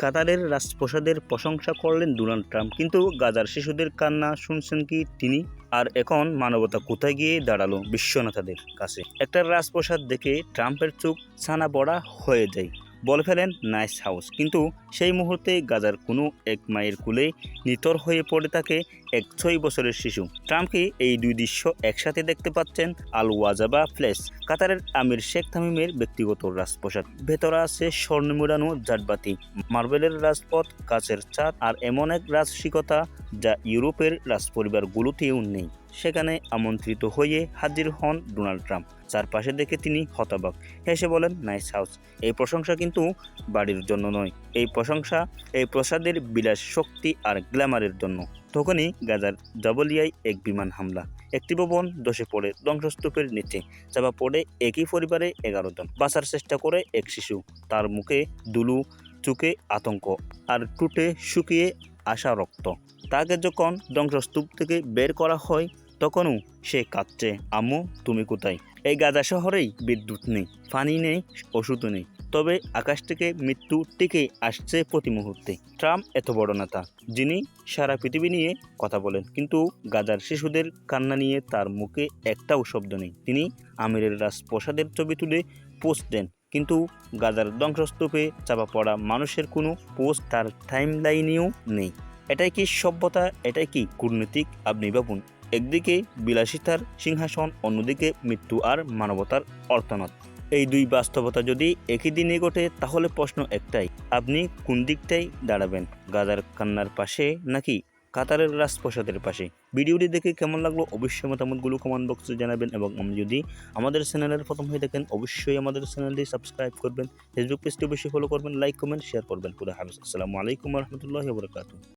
কাতারের রাজপ্রাসাদের প্রশংসা করলেন ডোনাল্ড ট্রাম্প, কিন্তু গাজার শিশুদের কান্না শুনছেন কি তিনি? আর এখন মানবতা কোথায় গিয়ে দাঁড়ালো বিশ্বনেতাদের কাছে? একটা রাজপ্রাসাদ দেখে ট্রাম্পের চোখ ছানা বড়া হয়ে যায়, বলে ফেলেন নাইস হাউস, কিন্তু সেই মুহূর্তে গাজার কোনো এক মায়ের কোলে নিথর হয়ে পড়ে থাকে এক 6 বছরের শিশু। ট্রাম্পকে এই দুই দৃশ্য একসাথে দেখতে পাচ্ছেন আল ওয়াজাবা প্লেস, কাতারের আমির শেখ তামিমের ব্যক্তিগত রাজপ্রাসাদ। ভেতরে আছে স্বর্ণ মোড়ানো জাটবাতি, মার্বেলের রাজপথ, কাচের ছাদ আর এমন এক রাজসিকতা যা ইউরোপের রাজপরিবারগুলোতেও নেই। সেখানে আমন্ত্রিত হয়ে হাজির হন ডোনাল্ড ট্রাম্প। চারপাশে দেখে তিনি হতবাক, হেসে বলেন নাইস হাউস। এই প্রশংসা কিন্তু বাড়ির জন্য নয়, এই প্রশংসা এই প্রাসাদের বিলাস, শক্তি আর গ্ল্যামারের জন্য। তখনই গাজার জাবলিয়ায় এক বিমান হামলা, একটি ভবন ধসে পড়ে ধ্বংসস্তূপের নিচে। চাপা পড়ে একই পরিবারে 11 জন। বাঁচার চেষ্টা করে এক শিশু, তার মুখে ধুলো, চোখে আতঙ্ক আর ঠোঁটে শুকিয়ে আসা রক্ত। তাকে যখন ধ্বংসস্তূপ থেকে বের করা হয় তখনও সে কাঁদছে, আম্মু তুমি কোথায়? এই গাজা শহরেই বিদ্যুৎ নেই, পানি নেই, ওষুধ নেই, তবে আকাশ থেকে মৃত্যু টিকে আসছে প্রতি মুহূর্তে। ট্রাম্প এত বড় নেতা, যিনি সারা পৃথিবী নিয়ে কথা বলেন, কিন্তু গাজার শিশুদের কান্না নিয়ে তার মুখে একটাও শব্দ নেই। তিনি আমিরের রাজপ্রাসাদের ছবি তুলে পোস্ট দেন, কিন্তু গাজার ধ্বংসস্তূপে চাপা পড়া মানুষের কোনো পোস্ট তার টাইমলাইনেও নেই। এটাই কি সভ্যতা? এটাই কি কূটনীতিক? আপনি ভাবুন, একদিকে বিলাসিতার সিংহাসন, অন্যদিকে মৃত্যু আর মানবতার অর্থনাথ। এই দুই বাস্তবতা যদি একই দিনে ঘটে, তাহলে প্রশ্ন একটাই, আপনি কোন দিকটাই দাঁড়াবেন? গাজার কান্নার পাশে নাকি কাতারের রাজপ্রাসাদের পাশে? ভিডিওটি দেখে কেমন লাগলো অবশ্যই মতামতগুলো কমেন্ট বক্সে জানাবেন, এবং যদি আমাদের চ্যানেলের প্রথম হয়ে থাকেন অবশ্যই আমাদের চ্যানেলটি সাবস্ক্রাইব করবেন, ফেসবুক পেজটি অবশ্যই ফলো করবেন, লাইক কমেন্ট শেয়ার করবেন। খুদা হাফেজ। আসসালামু আলাইকুম রহমতুল্লাহি ওয়া বারাকাতুহু।